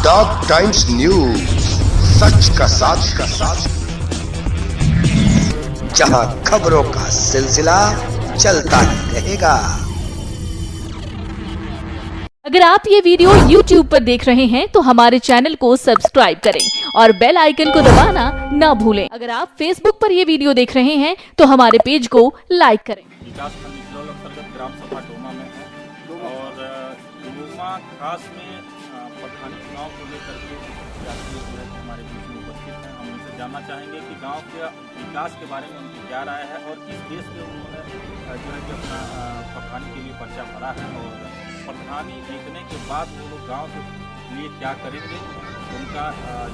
Dog times news, सच का साथ जहां खबरों का सिलसिला चलता ही रहेगा। अगर आप ये वीडियो YouTube पर देख रहे हैं तो हमारे चैनल को सब्सक्राइब करें और बेल आइकन को दबाना ना भूलें। अगर आप Facebook पर ये वीडियो देख रहे हैं तो हमारे पेज को लाइक करें। विकासखंड निचलौल अंतर्गत ग्राम सभा डोमा में है और डोमा खास में प्रधानी चुनाव को लेकर के यात्री जो है हमारे बीच में उपस्थित हैं। हम उनसे जानना चाहेंगे कि गांव के विकास के बारे में उनकी क्या राय है और किस देश में उन्होंने जो है कि अपना प्रधानी के लिए पर्चा भरा है और प्रधानी जीतने के बाद वो लोग गाँव के लिए क्या करेंगे, उनका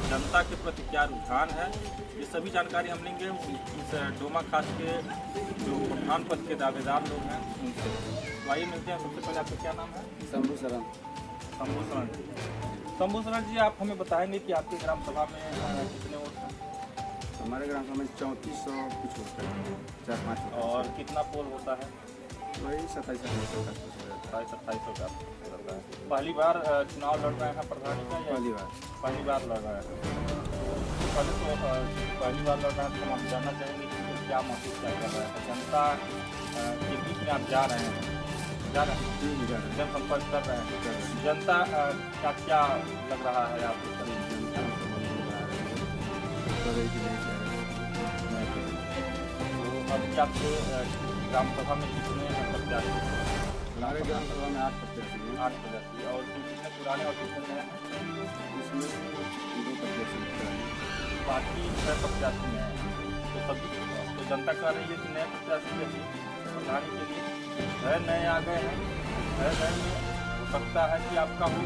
जनता के प्रति क्या रुझान है, ये सभी जानकारी हम लेंगे इस डोमा खास के जो प्रधान पद के दावेदार लोग हैं उनसे। तो आइए मिलते हैं। सबसे पहले आपका क्या नाम है? शंभू शरण। शंभू शरण जी। शंभू शरण जी, आप हमें बताएंगे कि आपके ग्राम सभा में कितने वोट हैं? हमारे ग्राम सभा में 3400 कुछ होता है, 4-5। और कितना पोल होता है? वही 2700 का 2700 का होता है। पहली बार चुनाव लड़ रहे हैं प्रधानी का या पहली बार लड़ रहे हैं? पहले तो पहली बार लड़ रहे हैं तो हम जानना चाहेंगे कि क्या महसूस क्या कर रहे हैं जनता के बीच में आप जा रहे हैं जनसंपर्क कर रहे हैं, जनता का क्या लग रहा है आपको? तो अभी आपके ग्राम सभा में कितने प्रत्याशी? हमारे ग्राम सभा में 8 प्रत्याशी हैं। 8 प्रत्याशी। और कितने पुराने और कितने नए हैं? इसमें 2 प्रत्याशी हैं। बाकी 6 प्रत्याशी हैं। तो सभी तो जनता कह रही है कि नए प्रत्याशी चाहिए प्रधानी के लिए। है नए आ गए हैं, है नए में हो सकता है कि आपका हो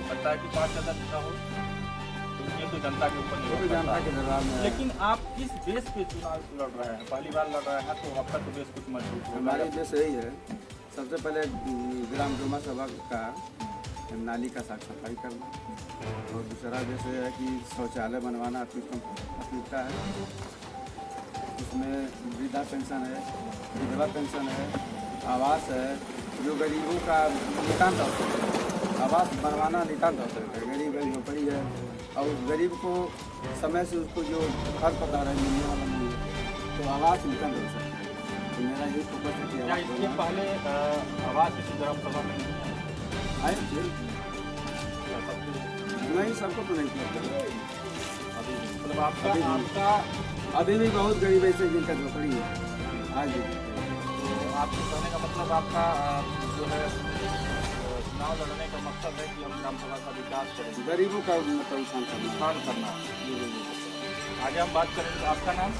सकता है कि 5,000 का हो, तो ये तो जनता के ऊपर निर्भर करता है। लेकिन आप किस बेस पे चुनाव लड़ रहे हैं? पहली बार लड़ रहे हैं तो आपका तो बेस कुछ मजबूत है। हमारी बेस यही है, सबसे पहले ग्राम डोमा सभा का नाली का साफ सफाई करना और दूसरा जैसे है कि शौचालय बनवाना प्राथमिकता है। उसमें वृद्धा पेंशन है, विधवा पेंशन है, आवास है, जो गरीबों का नितांत आवश्यक है। आवास बनवाना नितांत आवश्यक है। गरीब झोपड़ी है और उस गरीब को समय से उसको जो घर पता है मिलने वाला नहीं है, तो आवास नितांत आवश्यक है। तो मेरा यही फोकस है कि क्या इसके पहले आवास किसी ग्राम सभा में आए नहीं, सबको तो नहीं किया। अभी मतलब आपका अभी भी बहुत गरीब ऐसे जिनका झोपड़ी है आज भी। तो आपके कहने का मतलब आपका जो है चुनाव लड़ने का मकसद है कि हम ग्राम सभा का विकास करें, गरीबों का मतलब उत्थान करना। आगे हम बात करें तो आपका नाम?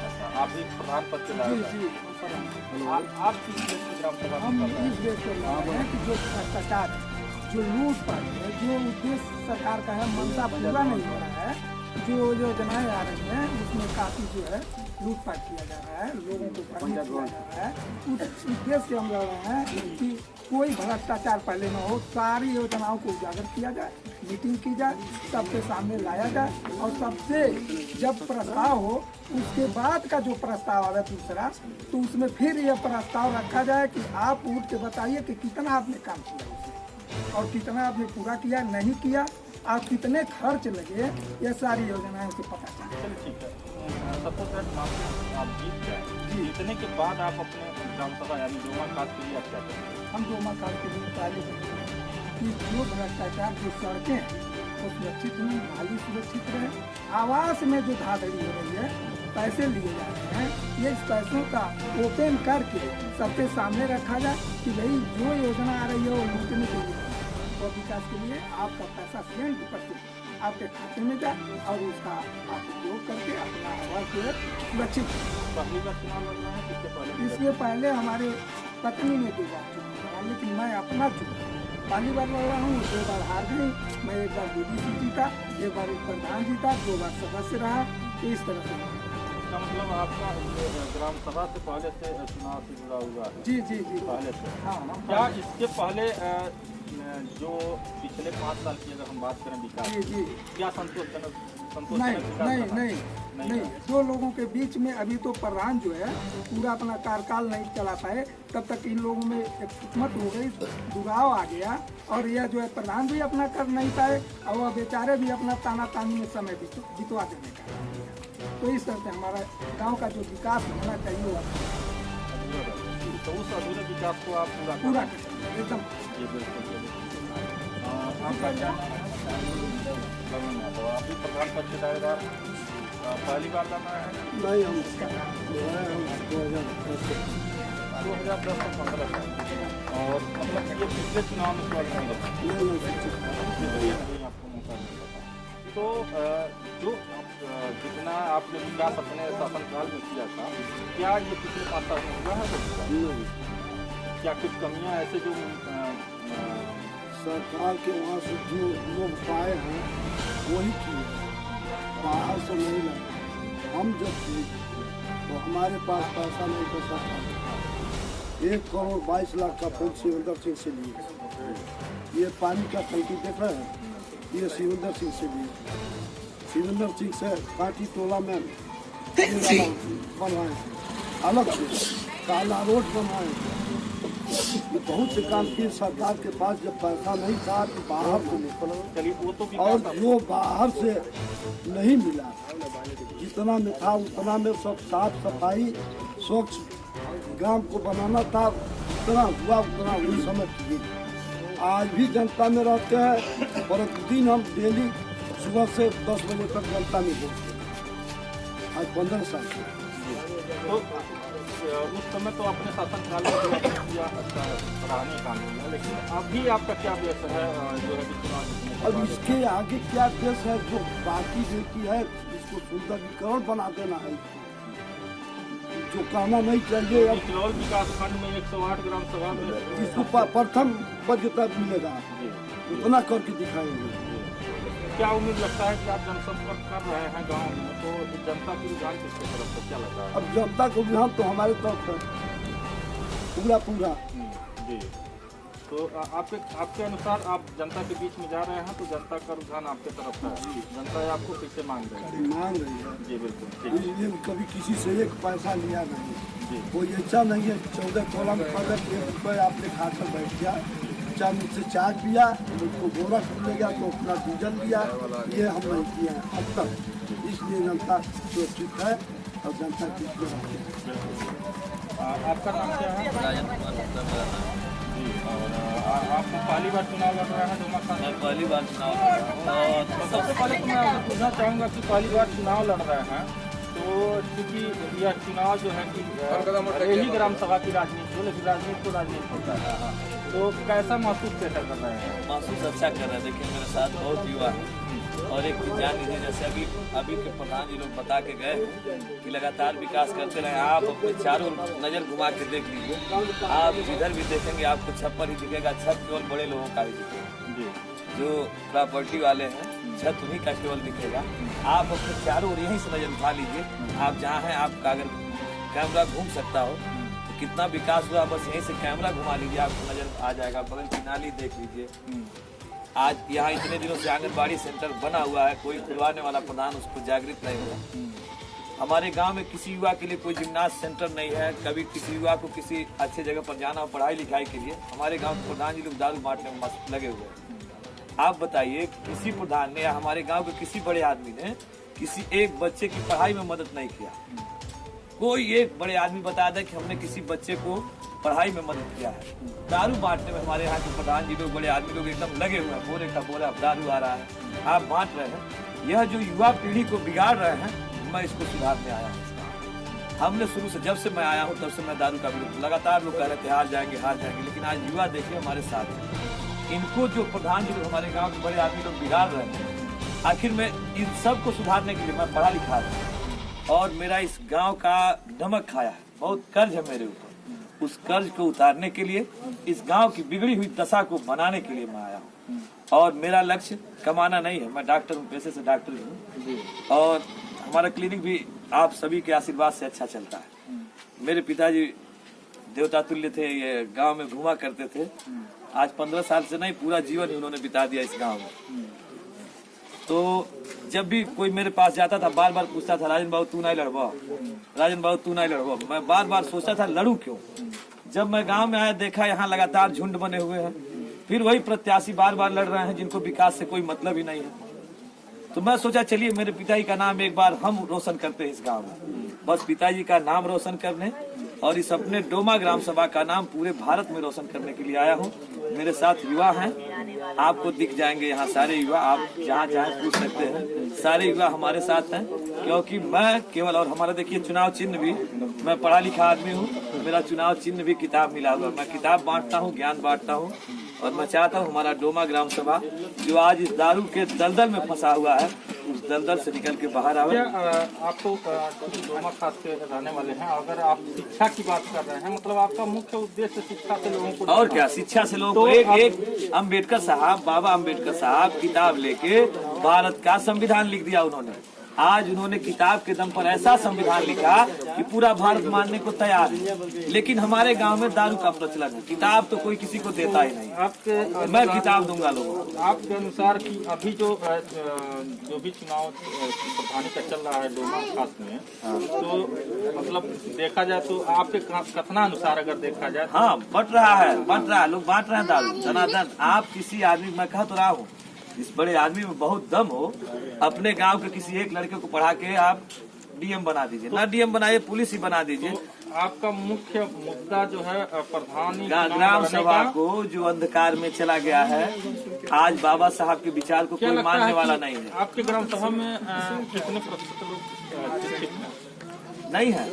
अच्छा, आप भी प्रधान पद के दावेदार। आप किस देश में ग्राम सभा हम इस देश को लड़ रहे हैं कि जो भ्रष्टाचार है, जो लूटपाट है, जो उद्देश्य सरकार का है मंशा पूरा नहीं हो रहा है, जो योजनाएं आ रही हैं उसमें काफ़ी जो है लूटपाट किया जा रहा है, लोगों को भ्रमित किया जा रहा है। उस उद्देश्य से हम लड़ रहे हैं कि कोई भ्रष्टाचार पहले न हो, सारी योजनाओं को उजागर किया जाए, मीटिंग की जाए, सबके सामने लाया जाए और सबसे जब प्रस्ताव हो उसके बाद का जो प्रस्ताव आवे दूसरा, तो उसमें फिर यह प्रस्ताव रखा जाए कि आप उठ के बताइए कि कितना आपने काम किया और कितना आपने पूरा किया, नहीं किया, आप कितने खर्च लगे, ये सारी योजनाएं से पता चले। ठीक है। सपोज आप जीत गए, जीतने के बाद आप अपने ग्राम सभा यानी डोमा खास के लिए आप क्या करेंगे? हम डोमा खास के लिए पहले कि जो भ्रष्टाचार, जो सड़कें वो सुरक्षित हों, नाली सुरक्षित रहे, आवास में जो धांधली हो रही है, पैसे लिए जा रहे हैं, ये इस पैसों का ओपन करके सबके सामने रखा जाए कि भाई जो योजना आ रही है वो लूटने के लिए और विकास के लिए आपका पैसा 100% आपके खाते में जाए और उसका आप उपयोग करके अपना आवास जो है सुरक्षित। पहली बार चुनाव लड़ रहे हैं किसके पहले? इसके पहले हमारे पत्नी ने 2 बार चुनाव लड़ा, लेकिन मैं अपना चुनाव पहली बार लड़ रहा हूँ। 2 बार हार गई, मैं 1 बार DDC जीता, 1 बार प्रधान जीता, 2 बार सदस्य रहा। इस तरह से इसका मतलब आपका ग्राम सभा से पहले से चुनाव से जुड़ा हुआ है? जी पहले से। हाँ। क्या इसके पहले जो पिछले 5 साल की अगर हम बात करें विकास, जी जी क्या संतोषजनक नहीं विकास नहीं रहा? नहीं नहीं, दो लोगों के बीच में अभी तो प्रधान जो है पूरा अपना कार्यकाल नहीं चला पाए, तब तक इन लोगों में एक हुकूमत हो गई, दुराव आ गया, और यह जो है प्रधान भी अपना कर नहीं पाए और वह बेचारे भी अपना ताना तानी में समय बितवा देने का। तो इस तरह से हमारा गांव का जो विकास होना चाहिए वो तो उस अधूरे विकास को आप पूरा करें एकदम। जी बिल्कुल। आपका क्या लगन है? तो आप भी प्रधान पद के दावेदार पहली बार लड़ना है? नहीं, हम 2010 से 15 और मतलब ये पिछले चुनाव में लड़ नहीं रहा, इसलिए आपको मौका नहीं मिला। तो जो जितना आपने विकास अपने शासनकाल में किया था, क्या ये पिछले 5 साल में हुआ है वो विकास? क्या कुछ कमियां ऐसे जो सरकार के वहाँ से जो लोग पाए हैं वही किए, बाहर से नहीं लगे। हम जब थे तो हमारे पास पैसा नहीं बचा था, 1 करोड़ 22 लाख का फूल शिवेंद्र सिंह से लिए। ये पानी का टंकी देख रहे हैं, ये शिवेंद्र सिंह से लिए। शिवेंद्र सिंह से काटी टोला में बनवाए थे, अलग से काला रोड बनवाए थे। बहुत से काम किए। सरकार के पास जब पैसा नहीं था तो बाहर से निकला, चलिए वो तो और विकास जो बाहर से नहीं मिला, जितना में था उतना में सब साफ सफाई स्वच्छ ग्राम को बनाना था, उतना हुआ उतना उस समय किए। आज भी जनता में रहते हैं, प्रतिदिन हम डेली सुबह से 10 बजे तक जनता में बोलते हैं, आज 15 साल से। तो उस समय तो अपने शासनकाल में जो आपने किया सराहनीय काम किया, लेकिन अभी आपका क्या व्यस्त है जो है कि चुनाव जीतने के अब बाद? इसके आगे क्या देश है जो बाकी देती है, इसको सुंदरीकरण बना देना है, जो कहना नहीं चाहिए। अब निचलौल विकास खंड में 108 ग्राम सभा में इसको प्रथम बजट मिलेगा, उतना करके दिखाएंगे। क्या उम्मीद लगता है कि आप जनसंपर्क कर रहे हैं गांव में, तो जनता की रुझान किसके तरफ से क्या लगता है? अब जनता को रुझान तो हमारे तरफ है पूरा पूरा। जी, तो आपके अनुसार आप जनता के बीच में जा रहे हैं, तो जनता का रुझान आपके तरफ है, जनता आपको फिर से मांग रही है? मांग रही है, जी बिल्कुल, ठीक है। इसलिए कभी किसी से एक पैसा लिया नहीं, जी कोई ऐसा नहीं है 14 तोला में अगर 1 रुपये आपने खाकर बैठ गया, चाहे मुझसे चाय पिया, उसको गोरा खुल गया तो अपना डीजल लिया, ये हम नहीं किए हैं अब तक। इसलिए जनता सुरक्षित है और जनता की आपका नाम क्या है? जी, और आप पहली बार चुनाव लड़ रहे हैं डोमा खान? मैं पहली बार चुनाव लड़ रहा हूँ। और तो सबसे पहले तो मैं आपसे पूछना चाहूँगा कि पहली बार चुनाव लड़ रहे हैं, तो चूँकि यह चुनाव जो है कि रेही ग्राम सभा की राजनीति हो, लेकिन राजनीति को राजनीति होता है, तो कैसा महसूस कैसा कर रहे हैं? महसूस अच्छा कर रहे हैं। देखिए मेरे साथ बहुत युवा है, और एक चीज जान लीजिए, जैसे अभी के प्रधान जी लोग बता के गए कि लगातार विकास करते रहे। आप अपने चारों नज़र घुमा के देख लीजिए, आप जिधर भी देखेंगे आपको छप्पर ही दिखेगा, छत केवल बड़े लोगों का ही दिखेगा। जी, जो प्रॉपर्टी वाले हैं छत उन्हीं का केवल दिखेगा। आप अपने चारों ओर यहीं से नजर उठा लीजिए, आप जहाँ हैं आपका अगर कैमरा घूम सकता हो तो कितना विकास हुआ, बस यहीं से कैमरा घुमा लीजिए आपको नजर आ जाएगा। बगल की नाली देख लीजिए, आज यहाँ इतने दिनों से आंगनबाड़ी सेंटर बना हुआ है, कोई खुलवाने वाला प्रधान उसको जागृत नहीं हुआ। हमारे गांव में किसी युवा के लिए कोई जिम्नास्ट सेंटर नहीं है, कभी किसी युवा को किसी अच्छे जगह पर जाना हो पढ़ाई लिखाई के लिए, हमारे गांव के प्रधान जी लोग दारू बांटने में मस्त लगे हुए हैं। आप बताइए, किसी प्रधान ने या हमारे गांव के किसी बड़े आदमी ने किसी एक बच्चे की पढ़ाई में मदद नहीं किया? कोई एक बड़े आदमी बता दे कि हमने किसी बच्चे को पढ़ाई में मदद किया है। दारू बांटने में हमारे यहाँ के प्रधान जी लोग, बड़े आदमी लोग एकदम लगे हुए हैं, बोरे का बोरा दारू आ रहा है, आप बांट रहे हैं। यह जो युवा पीढ़ी को बिगाड़ रहे हैं, मैं इसको सुधारने आया हूँ। हमने शुरू से, जब से मैं आया हूँ तब से मैं दारू का विरोध, लगातार लोग कह रहे थे हार जाएंगे, लेकिन आज युवा देखिए हमारे साथ है। इनको जो प्रधान जी लोग, हमारे गाँव के बड़े आदमी लोग बिगाड़ रहे हैं, आखिर में इन सब को सुधारने के लिए मैं पढ़ा लिखा हूँ, और मेरा इस गांव का नमक खाया है, बहुत कर्ज है मेरे ऊपर। उस कर्ज को उतारने के लिए, इस गांव की बिगड़ी हुई दशा को बनाने के लिए मैं आया हूँ। और मेरा लक्ष्य कमाना नहीं है, मैं डॉक्टर हूँ, पेशे से डॉक्टर हूँ, और हमारा क्लिनिक भी आप सभी के आशीर्वाद से अच्छा चलता है। मेरे पिताजी देवता तुल्य थे, ये गांव में घुमा करते थे, आज 15 साल से नहीं, पूरा जीवन ही उन्होंने बिता दिया इस गांव में। तो जब भी कोई मेरे पास जाता था बार बार पूछता था, राजन बाबू तू नहीं लड़वा, राजन बाबू तू नहीं लड़वा। मैं बार बार सोचता था लड़ूं क्यों। जब मैं गांव में आया, देखा यहाँ लगातार झुंड बने हुए हैं, फिर वही प्रत्याशी बार बार लड़ रहे हैं जिनको विकास से कोई मतलब ही नहीं है। तो मैं सोचा चलिए मेरे पिताजी का नाम एक बार हम रोशन करते हैं इस गांव में। बस पिताजी का नाम रोशन करने और इस अपने डोमा ग्राम सभा का नाम पूरे भारत में रोशन करने के लिए आया हूँ। मेरे साथ युवा हैं, आपको दिख जाएंगे यहाँ सारे युवा, आप जहाँ जहाँ पूछ सकते हैं, सारे युवा हमारे साथ हैं। क्योंकि मैं केवल, और हमारा देखिए चुनाव चिन्ह भी, मैं पढ़ा लिखा आदमी हूँ, मेरा चुनाव चिन्ह भी किताब मिला हुआ। मैं किताब बांटता हूँ, ज्ञान बांटता हूँ, और मैं चाहता हूँ हमारा डोमा ग्राम सभा जो आज इस दारू के दलदल में फंसा हुआ है, उस दलदल से निकल के बाहर आवे। आपको डोमा खास के रहने वाले हैं, अगर आप शिक्षा की बात कर रहे हैं, मतलब आपका मुख्य उद्देश्य शिक्षा से लोगों को, और क्या, शिक्षा से लोगों को एक अम्बेडकर साहब, बाबा अम्बेडकर साहब किताब लेके भारत का संविधान लिख दिया उन्होंने। आज उन्होंने किताब के दम पर ऐसा संविधान लिखा कि पूरा भारत मानने को तैयार है। लेकिन हमारे गांव में दारू का प्रचलन है, किताब तो कोई किसी को देता ही नहीं। आपके मैं किताब दूंगा लोगों को। आपके अनुसार कि अभी जो भी चुनाव प्रधानी का चल रहा है डोमा खास में, तो मतलब देखा जाए तो आपके कथनानुसार अगर देखा जाए, हाँ बट रहा है, लोग बांट रहे हैं दारू धनाधन। आप किसी आदमी, मैं कह तो रहा हूँ, इस बड़े आदमी में बहुत दम हो, अपने गांव के किसी एक लड़के को पढ़ा के आप डीएम बना दीजिए, ना डीएम बनाइए, पुलिस ही बना दीजिए। आपका मुख्य मुद्दा जो है प्रधानी ग्राम सभा को जो अंधकार में चला गया है, आज बाबा साहब के विचार को कोई मानने वाला नहीं है। आपके ग्राम सभा में कितने प्रतिशत लोग शिक्षित हैं? नहीं है,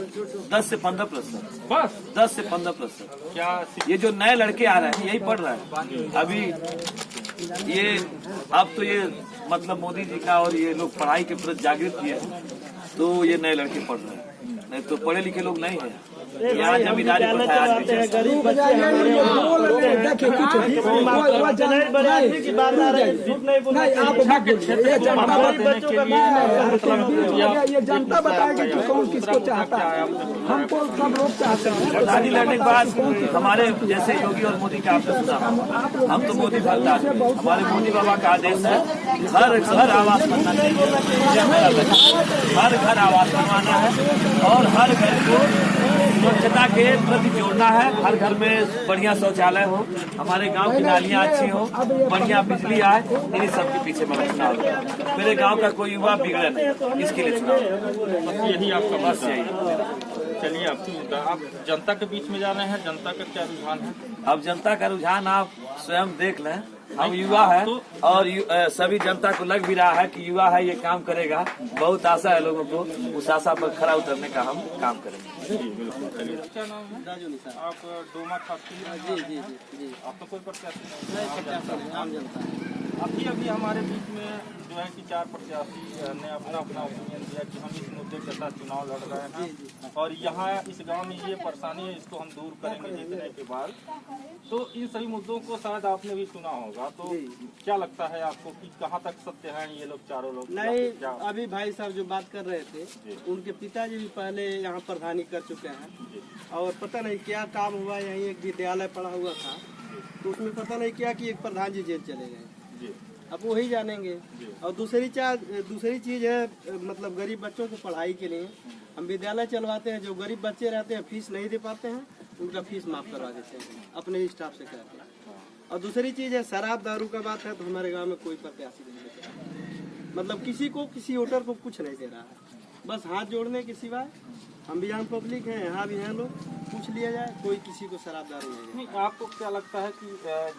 10 से 15%, बस 10 से 15%। क्या ये जो नए लड़के आ रहे हैं यही पढ़ रहे हैं अभी। ये अब तो ये मतलब मोदी जी का और ये लोग पढ़ाई के प्रति जागृत किए हैं, तो ये नए लड़के पढ़ रहे हैं, नहीं तो पढ़े लिखे लोग नहीं है। यहाँ जमींदारी प्रथा है। गरीब बच्चे ये जनता बताएगी कि कौन किसको चाहता है। हमको सब लोग चाहते हैं। प्रधानी लड़ने के बाद हमारे जैसे योगी और मोदी का आपने सुना, हम तो मोदी भक्त हैं। हमारे मोदी बाबा का आदेश है हर घर आवास बनना चाहिए, हर घर आवास बनवाना है और हर घर को स्वच्छता के प्रति जोड़ना है। हर घर में बढ़िया शौचालय हो, हमारे गांव की नालियां अच्छी हो, बढ़िया बिजली आए, इन्हीं सब के पीछे मैं चुनाव। मेरे गांव का कोई युवा बिगड़े नहीं, इसके लिए चुनाव। यही आपका बस यही। चलिए आप जनता के बीच में जा रहे हैं, जनता का क्या रुझान है? अब जनता का रुझान आप स्वयं देख लें। हम युवा है और सभी जनता को लग भी रहा है कि युवा है, ये काम करेगा। बहुत आशा है लोगों को, उस आशा पर खरा उतरने का हम काम करेंगे। क्या नाम है? आप डोमा खास के? जी। आपका कोई प्रत्याशी? अभी हमारे बीच में जो है कि 4 प्रत्याशी ने अपना ओपिनियन दिया कि हम इस मुद्दे के साथ चुनाव लड़ रहे हैं और यहाँ इस गांव में ये परेशानी है, इसको हम दूर करेंगे जीतने के बाद। तो इन सभी मुद्दों को शायद आपने भी सुना होगा, तो क्या लगता है आपको कि कहाँ तक सत्य है ये लोग चारों लोग? नहीं, अभी भाई साहब जो बात कर रहे थे, उनके पिताजी भी पहले यहाँ प्रधानी कर चुके हैं और पता नहीं क्या काम हुआ, यहीं एक विद्यालय पड़ा हुआ था तो उसमें पता नहीं क्या कि एक प्रधान जी जेल चले गए। अब वही जानेंगे। और दूसरी चीज है, मतलब गरीब बच्चों को पढ़ाई के लिए हम विद्यालय चलवाते हैं। जो गरीब बच्चे रहते हैं फीस नहीं दे पाते हैं, उनका फीस माफ करवा देते हैं अपने स्टाफ से करके। और दूसरी चीज है शराब दारू का बात है तो हमारे गांव में कोई प्रत्याशी नहीं देता, मतलब किसी वोटर को कुछ नहीं दे रहा है, बस हाथ जोड़ने के सिवाय। हम भी यहाँ पब्लिक हैं, यहाँ भी हैं लोग, पूछ लिया जाए, कोई किसी को शराब दारू नहीं। आपको क्या लगता है कि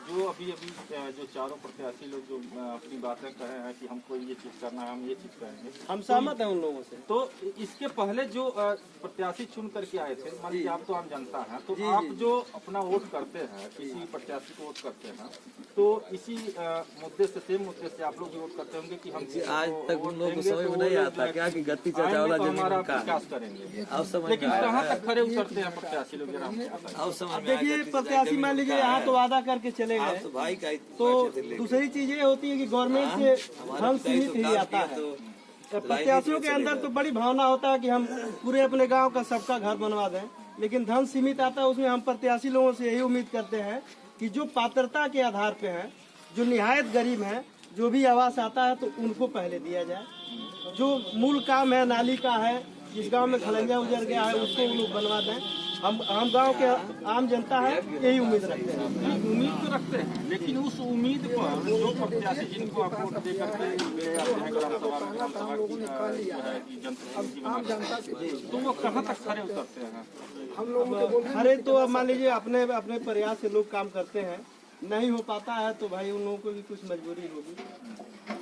जो अभी जो चारों प्रत्याशी लोग जो अपनी बातें कहे हैं कि हमको ये चीज करना है, हम ये चीज करेंगे, हम सहमत हैं उन लोगों से। तो इसके पहले जो प्रत्याशी चुन करके आए थे, मान लीजिए आप तो आम जनता हैं, तो आप जो अपना वोट करते हैं, किसी प्रत्याशी को वोट करते हैं, तो इसी मुद्दे से सेम मुद्दे से आप लोग भी वोट करते होंगे कि हम आज तक उन लोगों को समझ में नहीं आता क्या कि गति चाचा वाला हमारा विकास करेंगे, लेकिन कहाँ तक खड़े उतरते हैं प्रत्याशी लोग? अब देखिए प्रत्याशी मान लीजिए यहाँ तो वादा करके चले गए, तो दूसरी चीज ये होती है कि गवर्नमेंट से धन सीमित ही आता है। प्रत्याशियों के अंदर तो बड़ी भावना होता है कि हम पूरे अपने गांव का सबका घर बनवा दें, लेकिन धन सीमित आता है। उसमें हम प्रत्याशी लोगों से यही उम्मीद करते हैं कि जो पात्रता के आधार पे है, जो निहायत गरीब हैं, जो भी आवास आता है तो उनको पहले दिया जाए। जो मूल काम है नाली का है, जिस गांव में खलंजा उजड़ गया है उसको वो लोग बनवा दें। हम गांव के आम जनता है यही उम्मीद रखते हैं। उम्मीद तो रखते हैं, लेकिन उस उम्मीद पर जो प्रत्याशी जिनको आप वोट दे करके ले आते हैं ग्राम सभा में, ग्राम सभा की जो है कि जनता तो वो कहाँ तक खरे उतरते हैं? खरे तो अब मान लीजिए अपने अपने प्रयास से लोग काम करते हैं, नहीं हो पाता है तो भाई उन लोगों को भी कुछ मजबूरी होगी।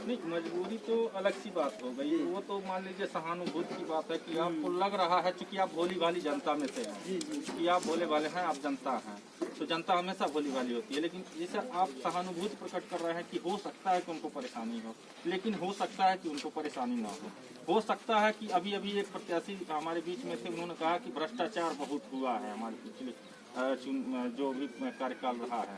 नहीं, मजबूरी तो अलग सी बात हो गई। वो तो मान लीजिए सहानुभूति की बात है कि आपको लग रहा है चूंकि आप भोली भाली जनता में से हैं, कि आप भोले भाले हैं, आप जनता हैं, तो जनता हमेशा भोली भाली होती है। लेकिन जैसे आप सहानुभूति प्रकट कर रहे हैं कि हो सकता है कि उनको परेशानी हो, लेकिन हो सकता है कि उनको परेशानी ना हो सकता है कि अभी अभी एक प्रत्याशी हमारे बीच में थे, उन्होंने कहा कि भ्रष्टाचार बहुत हुआ है हमारे पिछले जो भी कार्यकाल रहा है,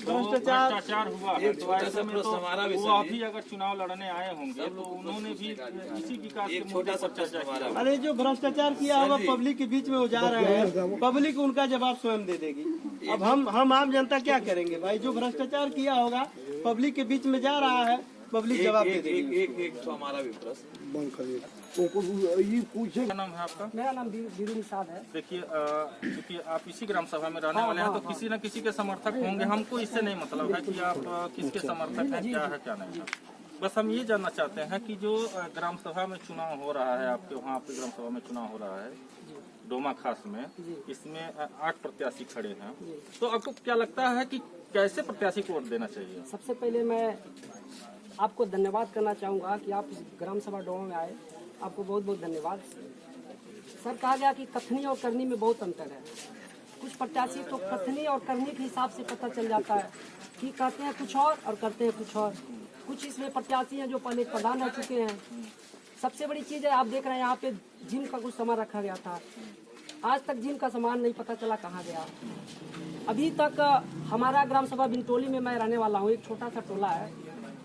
भ्रष्टाचार हुआ है। तो ऐसे में तो वो अभी अगर चुनाव लड़ने आए होंगे तो उन्होंने भी इसी विकास के मुद्दे पर चर्चा किया। अरे जो भ्रष्टाचार किया होगा पब्लिक के बीच में वो जा रहे हैं, पब्लिक उनका जवाब स्वयं दे देगी। अब हम आम जनता क्या करेंगे भाई? जो भ्रष्टाचार किया होगा पब्लिक के बीच में जा रहा है, पब्लिक जवाब दे देगी। एक तो हमारा भी प्रश्न बंद करिए, ये पूछे। क्या नाम है आपका? मेरा नाम बीरू निषाद है। देखिए, क्योंकि आप इसी ग्राम सभा में रहने वाले हैं तो किसी न किसी के समर्थक होंगे। हमको इससे नहीं मतलब है कि आप किसके समर्थक हैं, क्या है क्या नहीं है। बस हम ये जानना चाहते हैं कि जो ग्राम सभा में चुनाव हो रहा है, आपके वहाँ आपके ग्राम सभा में चुनाव हो रहा है डोमा खास में, इसमें 8 प्रत्याशी खड़े हैं, तो आपको क्या लगता है कि कैसे प्रत्याशी को वोट देना चाहिए? सबसे पहले मैं आपको धन्यवाद करना चाहूँगा कि आप इस ग्राम सभा डोमा में आए, आपको बहुत बहुत धन्यवाद। सर, कहा गया कि कथनी और करनी में बहुत अंतर है। कुछ प्रत्याशी तो कथनी और करनी के हिसाब से पता चल जाता है कि कहते हैं कुछ और करते हैं कुछ और। कुछ इसमें प्रत्याशी हैं जो पहले प्रधान रह चुके हैं। सबसे बड़ी चीज़ है, आप देख रहे हैं यहाँ पे जिम का कुछ सामान रखा गया था, आज तक जिम का सामान नहीं पता चला कहाँ गया। अभी तक हमारा ग्राम सभा बिंटोली में मैं रहने वाला हूँ, एक छोटा सा टोला है।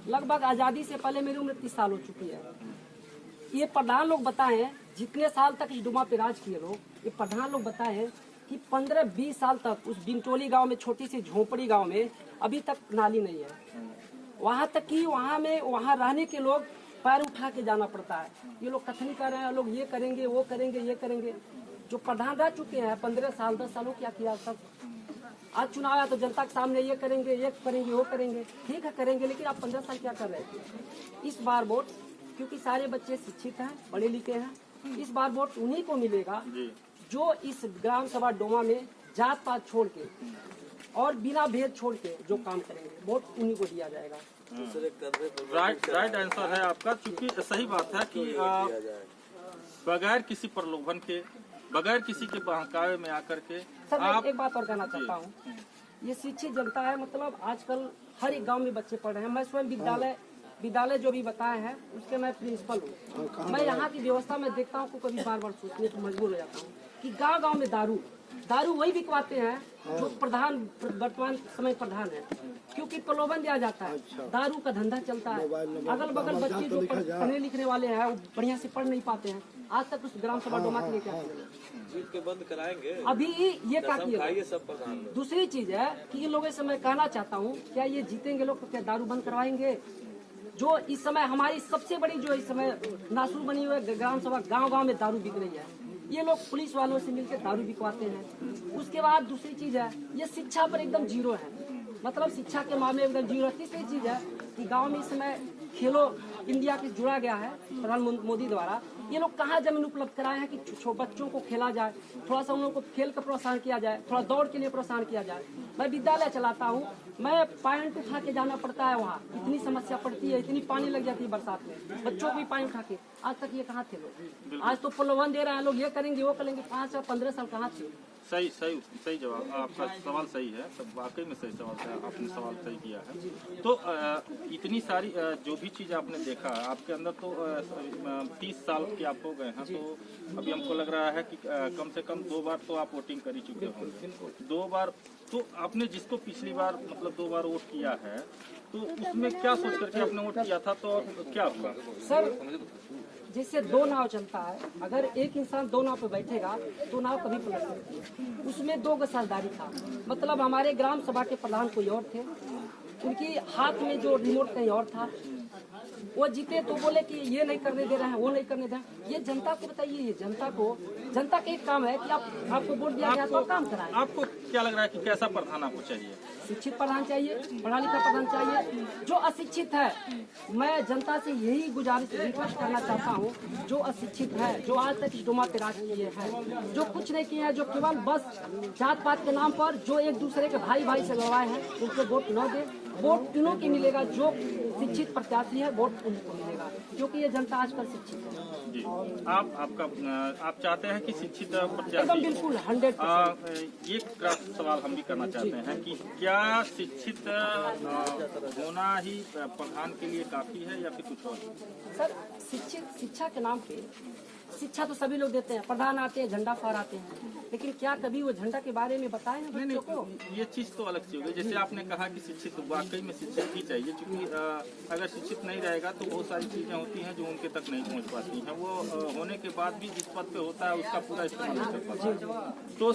लगभग आज़ादी से पहले मेरी उम्र 30 साल हो चुकी है। ये प्रधान लोग बताएं, जितने साल तक इस डुमा पे राज किए लोग, ये प्रधान लोग बताएं कि 15-20 साल तक उस बिंटोली गांव में, छोटी सी झोपड़ी गांव में अभी तक नाली नहीं है। वहां तक कि वहां रहने के लोग पैर उठा के जाना पड़ता है। ये लोग कथनी कर रहे हैं, लोग ये करेंगे वो करेंगे ये करेंगे। जो प्रधान रह चुके हैं 15 साल 10 सालों क्या किया सब। आज चुनाव आया तो जनता के सामने ये करेंगे वो करेंगे, ठीक है करेंगे, लेकिन आप 15 साल क्या कर रहे थे? इस बार वोट, क्योंकि सारे बच्चे शिक्षित हैं, पढ़े लिखे हैं, इस बार वोट उन्हीं को मिलेगा जो इस ग्राम सभा डोमा में जात पात छोड़ के और बिना भेद छोड़ के जो काम करेंगे, वोट उन्हीं को दिया जाएगा। राइट आंसर है आपका, क्योंकि सही बात है कि बगैर किसी प्रलोभन के, बगैर किसी के बहकावे में आकर के सर, मैं एक बात और कहना चाहता हूँ। ये शिक्षित जनता है, मतलब आजकल हर एक गांव में बच्चे पढ़ रहे हैं। मैं स्वयं विद्यालय जो भी बताए हैं उसके मैं प्रिंसिपल हूँ। मैं यहाँ की व्यवस्था में देखता हूँ, कभी बार सोचने को मजबूर हो जाता हूँ कि गांव में दारू वही बिकवाते हैं जो प्रधान वर्तमान समय प्रधान है, क्योंकि प्रलोभन दिया जाता है। दारू का धंधा चलता है। अगल बगल बच्चे जो पढ़ने लिखने वाले हैं वो बढ़िया से पढ़ नहीं पाते हैं। आज तक उस ग्राम सभा डोमा के लिए क्या के बंद कराएंगे अभी ये क्या किया? सब प्रधान। दूसरी चीज है कि इन लोगों से मैं कहना चाहता हूँ, क्या ये जीतेंगे लोग तो क्या दारू बंद करवाएंगे? जो इस समय हमारी सबसे बड़ी जो इस समय नासूर बनी हुई है ग्राम सभा, गांव में दारू बिक रही है। ये लोग पुलिस वालों से मिलकर दारू बिकवाते हैं। उसके बाद दूसरी चीज है, ये शिक्षा पर एकदम जीरो है, मतलब शिक्षा के मामले में एकदम जीरो है। तीसरी चीज है कि गांव में इस समय खेलो इंडिया के जुड़ा गया है प्रधानमंत्री मोदी द्वारा। ये लोग कहाँ जमीन उपलब्ध कराए हैं कि बच्चों को खेला जाए, थोड़ा सा उन लोगों को खेल का प्रोत्साहन किया जाए, थोड़ा दौड़ के लिए प्रोत्साहन किया जाए। मैं विद्यालय चलाता हूँ, मैं पैंट उठा के जाना पड़ता है वहाँ, इतनी समस्या पड़ती है, इतनी पानी लग जाती है बरसात में, बच्चों को भी पानी उठा के। आज तक ये कहाँ थे लोग? आज तो प्रलोभन दे रहे हैं लोग, ये करेंगे वो करेंगे। 5 से 15 साल कहाँ थे? सही जवाब, आपका सवाल सही है, सब वाकई में सही सवाल है, आपने सवाल सही किया है। तो इतनी सारी जो भी चीज़ आपने देखा, आपके अंदर तो 30 साल के आप हो गए हैं, तो अभी हमको लग रहा है कि कम से कम 2 बार तो आप वोटिंग कर ही चुके होंगे। 2 बार तो आपने जिसको पिछली बार मतलब 2 बार वोट किया है, तो उसमें क्या सोच करके आपने वोट किया था, तो क्या हुआ? सर जैसे दो नाव चलता है, अगर एक इंसान दो नाव पे बैठेगा तो नाव कभी पलट सकती है। उसमें दो गसालदारी था, मतलब हमारे ग्राम सभा के प्रधान कोई और थे, उनकी हाथ में जो रिमोट कहीं और था। वो जीते तो बोले कि ये नहीं करने दे रहे हैं, वो नहीं करने दे रहे हैं। ये जनता को बताइए, ये जनता का एक काम है कि आपको वोट दिया गया तो आप काम कराएं। आपको क्या लग रहा है कि कैसा प्रधान आपको चाहिए? शिक्षित प्रधान चाहिए, पढ़ा लिखा प्रधान चाहिए। जो अशिक्षित है, मैं जनता से यही गुजारिश रिक्वेस्ट करना चाहता हूँ, जो अशिक्षित है, जो आज तक इस डोमा पे राज किए हैं, जो कुछ नहीं किए हैं, जो केवल बस जात पात के नाम पर जो एक दूसरे के भाई भाई से लड़ाए हैं, उनको वोट न दे। वोट उन्हों की मिलेगा जो शिक्षित प्रत्याशी है, वोट उनको मिलेगा, क्योंकि ये जनता आजकल शिक्षित है। जी। आप चाहते हैं कि शिक्षित प्रत्याशी? एकदम बिल्कुल 100%। एक सवाल हम भी करना चाहते हैं कि क्या शिक्षित होना ही प्रधान के लिए काफी है या फिर कुछ और? सर, शिक्षा के नाम पे शिक्षा तो सभी लोग देते हैं, प्रधान आते हैं, झंडा फहराते हैं, लेकिन क्या कभी वो झंडा के बारे में बताए ना बच्चों को? ये चीज तो अलग सी हो गई। जैसे आपने कहा कि शिक्षित वाकई में शिक्षित ही चाहिए, क्योंकि अगर शिक्षित नहीं रहेगा तो बहुत सारी चीजें होती हैं जो उनके तक नहीं पहुंच पाती हैं। वो होने के बाद भी जिस पद पे होता है उसका पूरा इस्तेमाल नहीं कर पाता। तो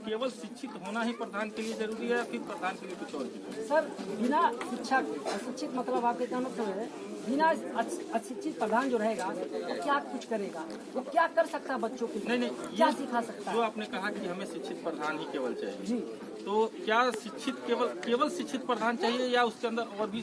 केवल शिक्षित होना ही प्रधान के लिए जरूरी है या फिर प्रधान के लिए कुछ और चीज? सर, बिना शिक्षा अशिक्षित, मतलब आपके कहना मतलब है बिना अशिक्षित प्रधान जो रहेगा वो क्या कुछ करेगा, वो क्या कर सकता है बच्चों के लिए? नहीं, क्या सिखा सकता है? जो आपने कहा कि हमें शिक्षित प्रधान ही केवल चाहिए जी, तो क्या शिक्षित केवल शिक्षित प्रधान चाहिए या उसके अंदर और भी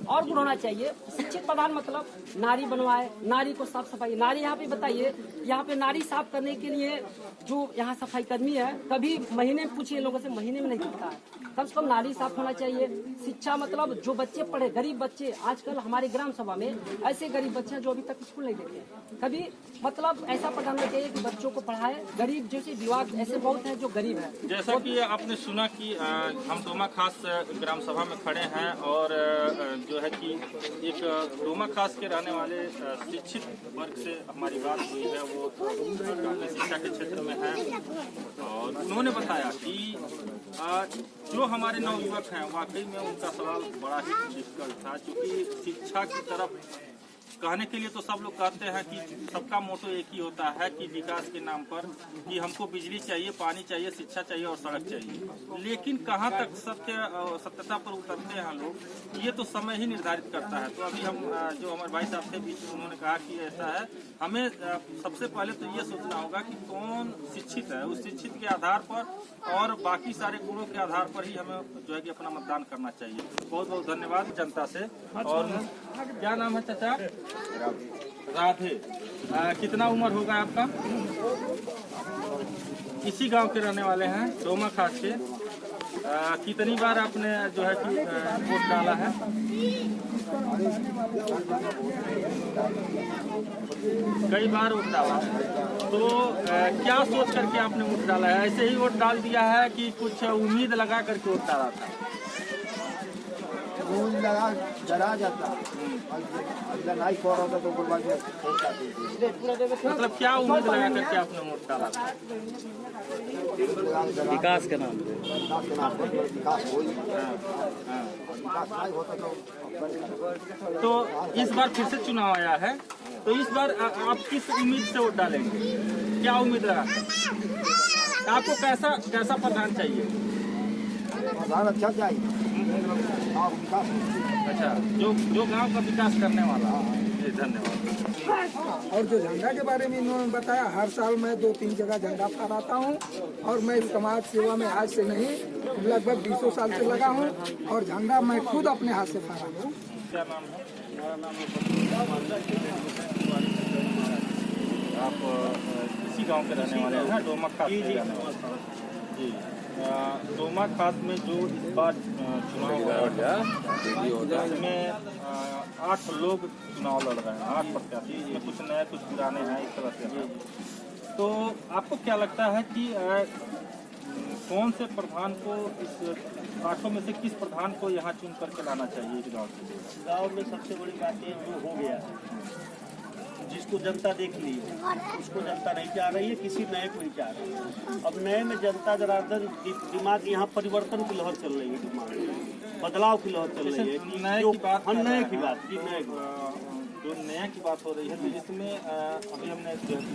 और गुण होना चाहिए? शिक्षित प्रधान मतलब नारी बनवाए, नारी को साफ सफाई। नारी यहाँ पे बताइए, यहाँ पे नारी साफ करने के लिए जो यहाँ सफाई कर्मी है, कभी महीने में पूछिए लोगों से, महीने में नहीं दिखता है। कम से कम नारी साफ होना चाहिए। शिक्षा मतलब जो बच्चे पढ़े, गरीब बच्चे, आजकल हमारे ग्राम सभा में ऐसे गरीब बच्चे हैं जो अभी तक स्कूल नहीं देते। कभी मतलब ऐसा प्रधान होना चाहिए कि बच्चों को पढ़ाए। गरीब जैसे विवाद ऐसे बहुत हैं जो गरीब है। जैसा कि आपने सुना कि हम डोमा खास ग्राम सभा में खड़े हैं और जो है कि एक डोमा खास के रहने वाले शिक्षित वर्ग से हमारी बात हुई है। वो शिक्षा के क्षेत्र में है और उन्होंने बताया कि जो हमारे नवयुवक हैं वाकई में उनका सवाल बड़ा ही डिफिकल्ट था, क्योंकि शिक्षा की तरफ कहने के लिए तो सब लोग कहते हैं कि सबका मोटो एक ही होता है कि विकास के नाम पर कि हमको बिजली चाहिए, पानी चाहिए, शिक्षा चाहिए और सड़क चाहिए, लेकिन कहाँ तक सत्यता पर उतरते हैं लोग, ये तो समय ही निर्धारित करता है। तो अभी हम जो हमारे भाई साहब थे बीच में, उन्होंने कहा कि ऐसा है, हमें सबसे पहले तो ये सोचना होगा कि कौन शिक्षित है, उस शिक्षित के आधार पर और बाकी सारे गुणों के आधार पर ही हमें जो है कि अपना मतदान करना चाहिए। बहुत बहुत धन्यवाद जनता से। और क्या नाम है चाचा? राधे। कितना उम्र होगा आपका? इसी गांव के रहने वाले हैं, डोमा खास के। कितनी बार आपने जो है कि वोट डाला है? कई बार वोट डाला है। तो क्या सोच करके आपने वोट डाला है? ऐसे ही वोट डाल दिया है कि कुछ उम्मीद लगा करके वोट डाला था? डरा जाता मतलब क्या उम्मीद लगा करके आपने वोट डाला था? विकास के नाम पे। तो इस बार फिर से चुनाव आया है, तो इस बार आप किस उम्मीद से वोट डालेंगे? क्या उम्मीद लगा? आपको कैसा प्रधान चाहिए? अच्छा चाहिए, अच्छा, जो गांव का विकास करने वाला। जी धन्यवाद। और जो झंडा के बारे में इन्होंने बताया, हर साल मैं 2-3 जगह झंडा फहराता हूँ और मैं समाज सेवा में आज से नहीं लगभग 20 साल से लगा हूँ और झंडा मैं खुद अपने हाथ से फहराता हूँ। क्या नाम है? मेरा नाम आप इसी गांव के रहने वाले हैं, डोमा खास के रहने वाले? जी। डोमा खास में जो इस बार चुनाव हुआ इसमें 8 लोग चुनाव लड़ रहे हैं, 8 प्रत्याशी, इसमें कुछ नए कुछ पुराने हैं, इस तरह से। तो आपको क्या लगता है कि कौन से प्रधान को, इस 8 में से किस प्रधान को यहाँ चुन करके लाना चाहिए इस गाँव के? गाँव में सबसे बड़ी बात ये जो हो गया, जिसको जनता देख ली उसको जनता नहीं चाह रही है, किसी नए को नहीं चाह रही है। अब नए में जनता जनार्दन दिमाग, यहाँ परिवर्तन की लहर चल रही है, दिमाग बदलाव की लहर चल रही है। नए की बात नए की बात की नए जो नया की बात हो रही है, तो इसमें अभी हमने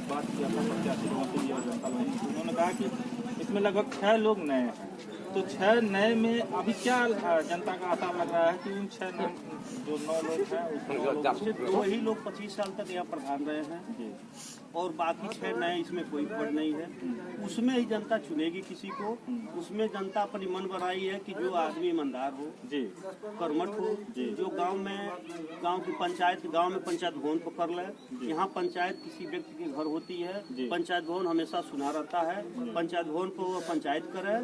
बात किया था प्रत्याशी लोगों से और जनता लोगों से, उन्होंने कहा कि इसमें लगभग 6 लोग नए हैं। तो 6 नए में अभी क्या जनता का आसार लग रहा है कि उन 6 जो 9 लोग हैं उसमें 2 ही लोग 25 साल तक यहाँ प्रधान रहे हैं और बाकी 6 नए, इसमें कोई पद नहीं है। उसमें ही जनता चुनेगी किसी को। उसमें जनता अपनी मन बनाई है कि जो आदमी ईमानदार हो, जी, कर्मठ हो, जो गांव की पंचायत, गांव में पंचायत भवन को कर ले। यहाँ पंचायत किसी व्यक्ति के घर होती है, पंचायत भवन हमेशा सुना रहता है, पंचायत भवन को वो पंचायत करे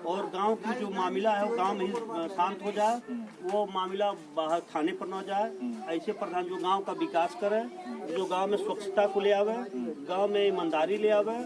और गांव की जो मामला है वो गांव में ही शांत हो जाए, वो मामला बाहर थाने पर न जाए। ऐसे प्रधान जो गांव का विकास करे, जो गांव में स्वच्छता को ले आवे, गांव में ईमानदारी ले आवे,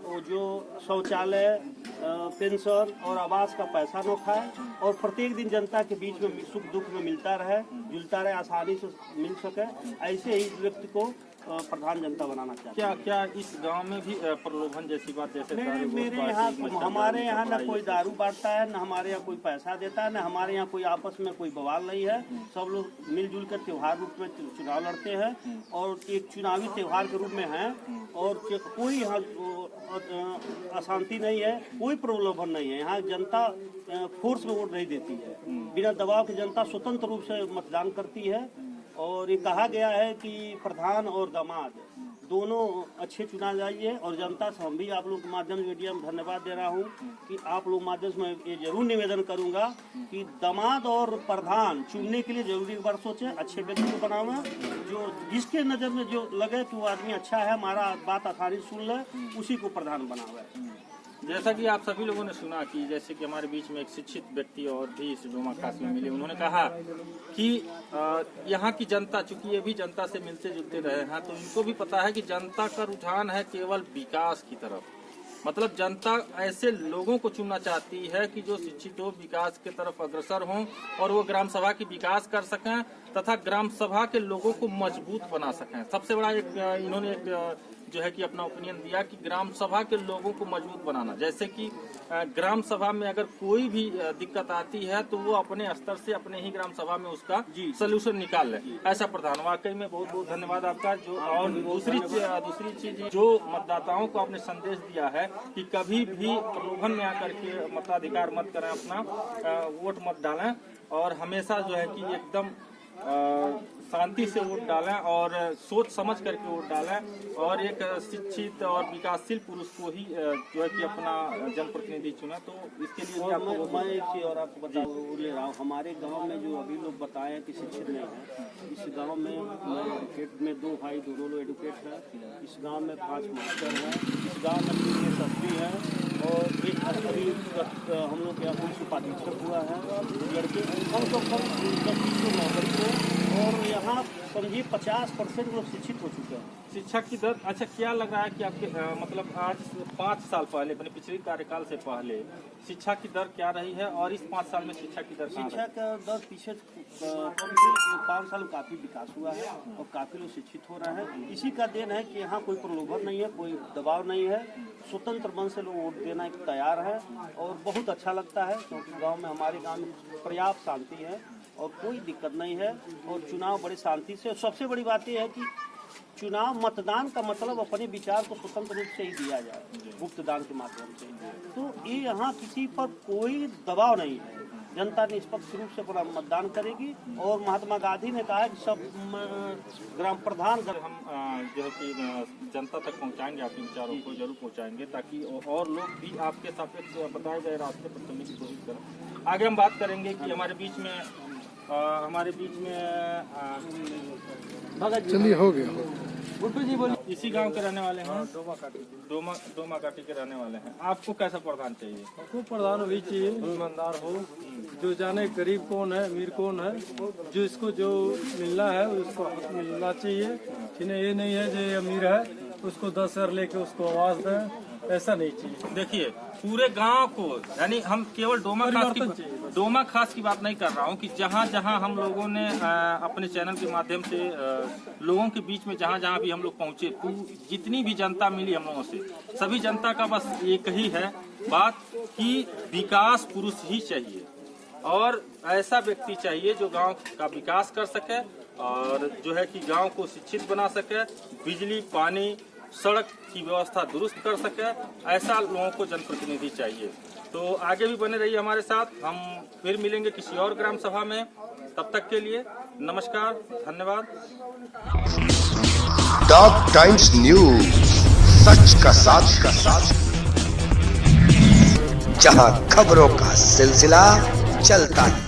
और जो शौचालय, पेंशन और आवास का पैसा न खाए और प्रत्येक दिन जनता के बीच में सुख दुख में मिलता रहे, जुलता रहे, आसानी से मिल सके, ऐसे ही व्यक्ति को प्रधान जनता बनाना चाहिए। क्या इस गांव में भी प्रलोभन जैसी बात, जैसे मेरे यहाँ, हमारे यहाँ न कोई दारू बांटता है, न हमारे यहाँ कोई पैसा देता है, न हमारे यहाँ कोई आपस में कोई बवाल नहीं है। सब लोग मिलजुल कर त्योहार रूप में चुनाव लड़ते हैं और एक चुनावी त्योहार के रूप में है और कोई यहाँ अशांति नहीं है, कोई प्रलोभन नहीं है। यहाँ जनता फोर्स में वोट नहीं देती है, बिना दबाव के जनता स्वतंत्र रूप से मतदान करती है। और ये कहा गया है कि प्रधान और दामाद दोनों अच्छे चुना जाइए और जनता से हम भी आप लोग के माध्यम से मीडिया में धन्यवाद दे रहा हूँ कि आप लोग माध्यम से मैं ये जरूर निवेदन करूँगा कि दामाद और प्रधान चुनने के लिए जरूरी एक बार सोचें, अच्छे व्यक्ति को बनाना, जो जिसके नज़र में जो लगे कि वो आदमी अच्छा है, हमारा बात आसानी सुन ले, उसी को प्रधान बनावे। जैसा कि आप सभी लोगों ने सुना कि जैसे कि हमारे बीच में एक शिक्षित व्यक्ति और भी इस डोमा खास में मिले, उन्होंने कहा कि यहाँ की जनता, चूंकि ये भी जनता से मिलते जुलते रहे हैं, तो इनको भी पता है कि जनता का रुझान है केवल विकास की तरफ। मतलब जनता ऐसे लोगों को चुनना चाहती है कि जो शिक्षित हो, विकास की तरफ अग्रसर हों और वो ग्राम सभा की विकास कर सकें तथा ग्राम सभा के लोगों को मजबूत बना सकें। सबसे बड़ा इन्होंने एक जो है कि अपना ओपिनियन दिया कि ग्राम सभा के लोगों को मजबूत बनाना, जैसे कि ग्राम सभा में अगर कोई भी दिक्कत आती है तो वो अपने स्तर से अपने ही ग्राम सभा में उसका सोल्यूशन निकाल ले। ऐसा प्रधान, वाकई में बहुत बहुत धन्यवाद आपका। जो और दूसरी चीज जो मतदाताओं को आपने संदेश दिया है कि कभी भी प्रलोभन में आकर के मताधिकार मत करें, अपना वोट मत डालें और हमेशा जो है कि एकदम शांति से वोट डालें और सोच समझ करके वोट डालें और एक शिक्षित और विकासशील पुरुष को ही जो है कि अपना जनप्रतिनिधि चुना। तो इसके लिए मैं एक चीज और आपको बता ले रहा हूँ, हमारे गांव में जो अभी लोग बताए कि शिक्षित नहीं है, इस गांव में एडुकेट में 2 भाई, दोनों लोग एडुकेट है। इस गांव में 5 मास्टर हैं, इस गांव में 3 एसएसपी हैं और एक अभी हम लोग के यहाँ पुलिस उपाधीक्षक हुआ है। लड़के कम से कम 10-20 नौकरी है और यहाँ समझिए 50% लोग शिक्षित हो चुके हैं। शिक्षा की दर, अच्छा क्या लग रहा है कि आपके मतलब आज 5 साल पहले, अपने पिछले कार्यकाल से पहले शिक्षा की दर क्या रही है और इस 5 साल में शिक्षा की दर? शिक्षा का दर पीछे 5 साल में काफी विकास हुआ है और काफी लोग शिक्षित हो रहे हैं। इसी का देन है कि यहाँ कोई प्रलोभन नहीं है, कोई दबाव नहीं है, स्वतंत्र मन से लोग वोट देना तैयार है और बहुत अच्छा लगता है क्योंकि गाँव में, हमारे गाँव में पर्याप्त शांति है और कोई दिक्कत नहीं है और चुनाव बड़ी शांति से। सबसे बड़ी बात यह है कि चुनाव मतदान का मतलब अपने विचार को स्वतंत्र रूप से ही दिया जाए, गुप्त दान के माध्यम से। तो ये यहाँ किसी पर कोई दबाव नहीं है, जनता निष्पक्ष रूप से अपना मतदान करेगी और महात्मा गांधी ने कहा है कि सब ग्राम प्रधान हम जो है कि जनता तक पहुंचाएंगे, आपके विचारों को जरूर पहुंचाएंगे ताकि और लोग भी आपके सापेक्ष बताए गए रास्ते पर चलने की कोशिश करें। आगे हम बात करेंगे कि हमारे बीच में चलिए हो गया। गुड्डू जी बोलिए। इसी गांव के रहने वाले हैं? डोमा काटी के रहने वाले हैं। आपको कैसा प्रधान चाहिए? आपको प्रधान वही चाहिए, ईमानदार हो, जो जाने गरीब कौन है, अमीर कौन है, जो इसको जो मिलना है उसको हक मिलना चाहिए। जिन्हें ये नहीं है जो अमीर है उसको 10,000 लेके उसको आवाज दें, ऐसा नहीं चाहिए। देखिए पूरे गांव को, यानी हम केवल डोमा खास की बात नहीं कर रहा हूं कि जहां जहां हम लोगों ने अपने चैनल के माध्यम से लोगों के बीच में जहां जहां भी हम लोग पहुंचे, जितनी भी जनता मिली हम लोगों से, सभी जनता का बस एक ही है बात कि विकास पुरुष ही चाहिए और ऐसा व्यक्ति चाहिए जो गांव का विकास कर सके और जो है कि गांव को शिक्षित बना सके, बिजली, पानी, सड़क की व्यवस्था दुरुस्त कर सके, ऐसा लोगों को जनप्रतिनिधि चाहिए। तो आगे भी बने रहिए हमारे साथ, हम फिर मिलेंगे किसी और ग्राम सभा में। तब तक के लिए नमस्कार, धन्यवाद। टॉप टाइम्स न्यूज, सच का साथ, जहां खबरों का सिलसिला चलता है।